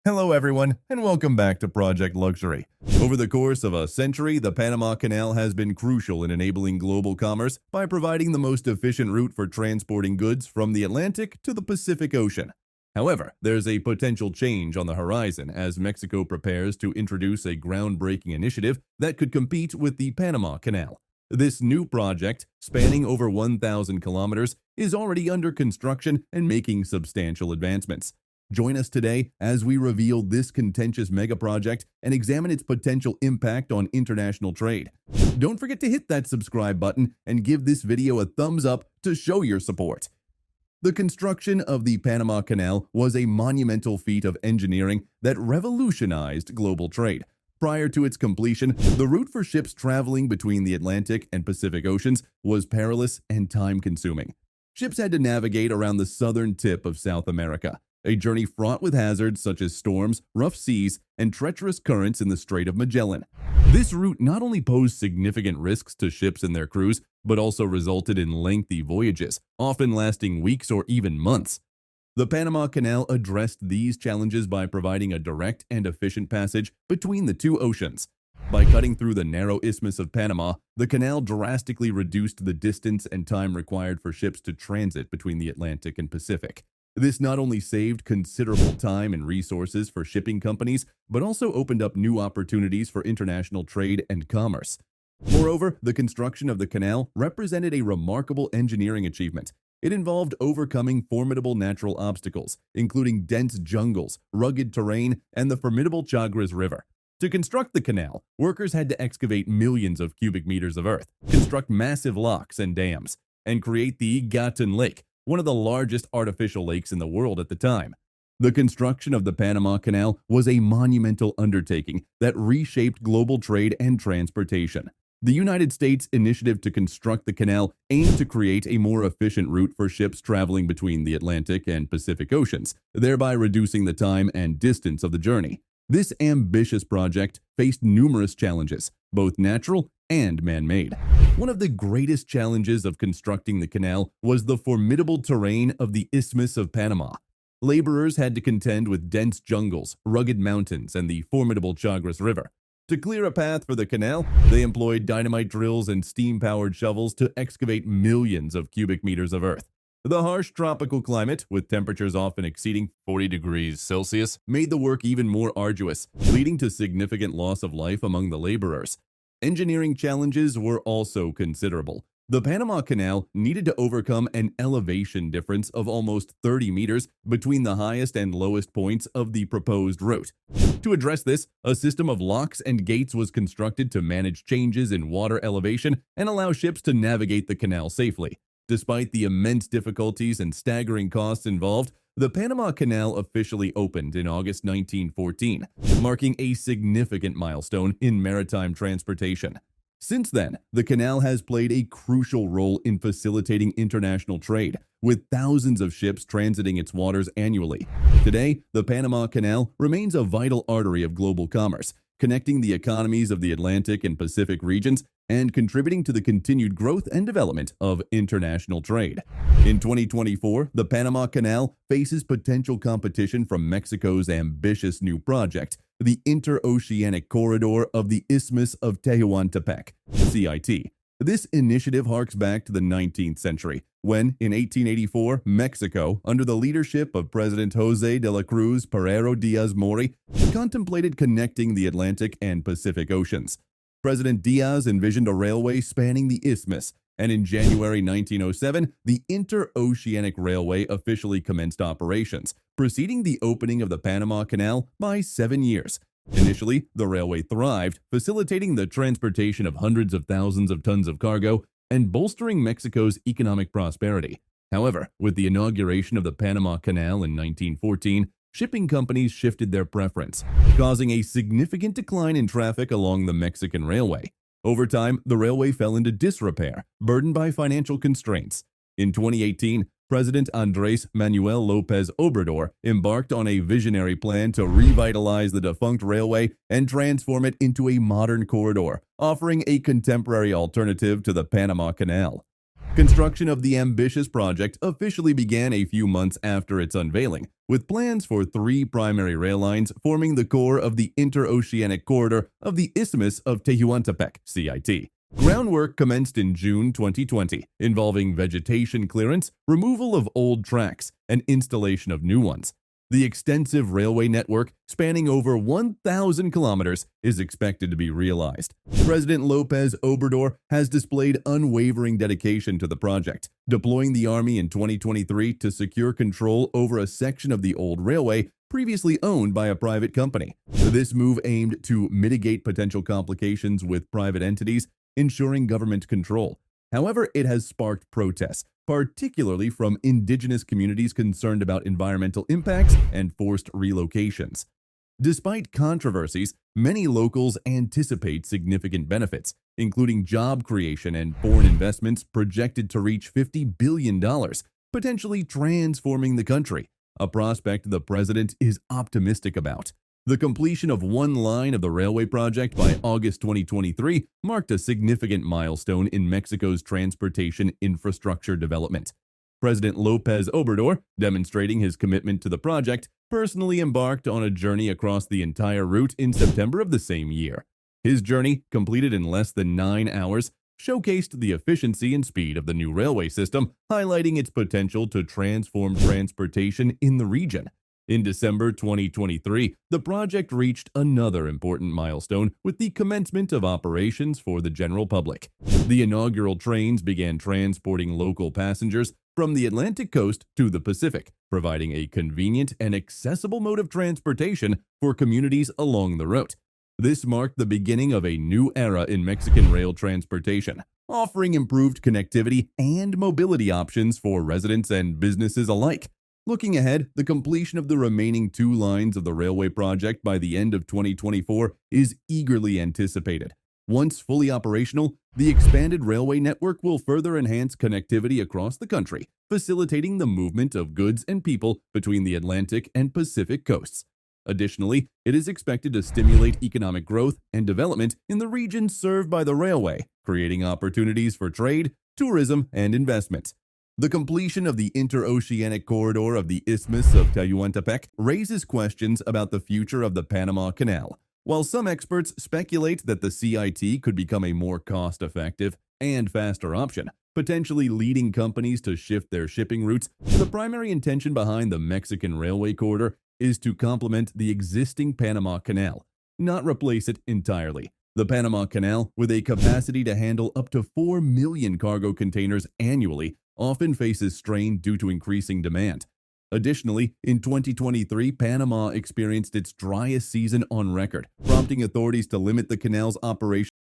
Hello everyone, and welcome back to Project Luxury. Over the course of a century, the Panama Canal has been crucial in enabling global commerce by providing the most efficient route for transporting goods from the Atlantic to the Pacific Ocean. However, there's a potential change on the horizon as Mexico prepares to introduce a groundbreaking initiative that could compete with the Panama Canal. This new project, spanning over 1,000 kilometers, is already under construction and making substantial advancements. Join us today as we reveal this contentious mega project and examine its potential impact on international trade. Don't forget to hit that subscribe button and give this video a thumbs up to show your support. The construction of the Panama Canal was a monumental feat of engineering that revolutionized global trade. Prior to its completion, the route for ships traveling between the Atlantic and Pacific Oceans was perilous and time-consuming. Ships had to navigate around the southern tip of South America, a journey fraught with hazards such as storms, rough seas, and treacherous currents in the Strait of Magellan. This route not only posed significant risks to ships and their crews, but also resulted in lengthy voyages, often lasting weeks or even months. The Panama Canal addressed these challenges by providing a direct and efficient passage between the two oceans. By cutting through the narrow Isthmus of Panama, the canal drastically reduced the distance and time required for ships to transit between the Atlantic and Pacific. This not only saved considerable time and resources for shipping companies, but also opened up new opportunities for international trade and commerce. Moreover, the construction of the canal represented a remarkable engineering achievement. It involved overcoming formidable natural obstacles, including dense jungles, rugged terrain, and the formidable Chagres River. To construct the canal, workers had to excavate millions of cubic meters of earth, construct massive locks and dams, and create the Gatun Lake, one of the largest artificial lakes in the world at the time. The construction of the Panama Canal was a monumental undertaking that reshaped global trade and transportation. The United States' initiative to construct the canal aimed to create a more efficient route for ships traveling between the Atlantic and Pacific Oceans, thereby reducing the time and distance of the journey. This ambitious project faced numerous challenges, both natural and man-made. One of the greatest challenges of constructing the canal was the formidable terrain of the Isthmus of Panama. Laborers had to contend with dense jungles, rugged mountains, and the formidable Chagres River. To clear a path for the canal, they employed dynamite drills and steam-powered shovels to excavate millions of cubic meters of earth. The harsh tropical climate, with temperatures often exceeding 40 degrees Celsius, made the work even more arduous, leading to significant loss of life among the laborers. Engineering challenges were also considerable. The Panama Canal needed to overcome an elevation difference of almost 30 meters between the highest and lowest points of the proposed route. To address this, a system of locks and gates was constructed to manage changes in water elevation and allow ships to navigate the canal safely. Despite the immense difficulties and staggering costs involved, the Panama Canal officially opened in August 1914, marking a significant milestone in maritime transportation. Since then, the canal has played a crucial role in facilitating international trade, with thousands of ships transiting its waters annually. Today, the Panama Canal remains a vital artery of global commerce, connecting the economies of the Atlantic and Pacific regions and contributing to the continued growth and development of international trade. In 2024, the Panama Canal faces potential competition from Mexico's ambitious new project, the Interoceanic Corridor of the Isthmus of Tehuantepec, CIT. This initiative harks back to the 19th century, when, in 1884, Mexico, under the leadership of President José de la Cruz Pereiro Díaz Mori, contemplated connecting the Atlantic and Pacific Oceans. President Diaz envisioned a railway spanning the isthmus, and in January 1907, the Interoceanic Railway officially commenced operations, preceding the opening of the Panama Canal by 7 years. Initially, the railway thrived, facilitating the transportation of hundreds of thousands of tons of cargo and bolstering Mexico's economic prosperity. However, with the inauguration of the Panama Canal in 1914, shipping companies shifted their preference, causing a significant decline in traffic along the Mexican railway. Over time, the railway fell into disrepair, burdened by financial constraints. In 2018, President Andrés Manuel López Obrador embarked on a visionary plan to revitalize the defunct railway and transform it into a modern corridor, offering a contemporary alternative to the Panama Canal. Construction of the ambitious project officially began a few months after its unveiling, with plans for 3 primary rail lines forming the core of the interoceanic corridor of the Isthmus of Tehuantepec (CIT). Groundwork commenced in June 2020, involving vegetation clearance, removal of old tracks, and installation of new ones. The extensive railway network, spanning over 1,000 kilometers, is expected to be realized. President López Obrador has displayed unwavering dedication to the project, deploying the army in 2023 to secure control over a section of the old railway previously owned by a private company. This move aimed to mitigate potential complications with private entities, ensuring government control. However, it has sparked protests, particularly from indigenous communities concerned about environmental impacts and forced relocations. Despite controversies, many locals anticipate significant benefits, including job creation and foreign investments projected to reach $50 billion, potentially transforming the country, a prospect the president is optimistic about. The completion of one line of the railway project by August 2023 marked a significant milestone in Mexico's transportation infrastructure development. President López Obrador, demonstrating his commitment to the project, personally embarked on a journey across the entire route in September of the same year. His journey, completed in less than 9 hours, showcased the efficiency and speed of the new railway system, highlighting its potential to transform transportation in the region. In December 2023, the project reached another important milestone with the commencement of operations for the general public. The inaugural trains began transporting local passengers from the Atlantic coast to the Pacific, providing a convenient and accessible mode of transportation for communities along the route. This marked the beginning of a new era in Mexican rail transportation, offering improved connectivity and mobility options for residents and businesses alike. Looking ahead, the completion of the remaining 2 lines of the railway project by the end of 2024 is eagerly anticipated. Once fully operational, the expanded railway network will further enhance connectivity across the country, facilitating the movement of goods and people between the Atlantic and Pacific coasts. Additionally, it is expected to stimulate economic growth and development in the regions served by the railway, creating opportunities for trade, tourism, and investment. The completion of the interoceanic corridor of the Isthmus of Tehuantepec raises questions about the future of the Panama Canal. While some experts speculate that the CIT could become a more cost-effective and faster option, potentially leading companies to shift their shipping routes, the primary intention behind the Mexican railway corridor is to complement the existing Panama Canal, not replace it entirely. The Panama Canal, with a capacity to handle up to 4 million cargo containers annually, often faces strain due to increasing demand. Additionally, in 2023, Panama experienced its driest season on record, prompting authorities to limit the canal's operation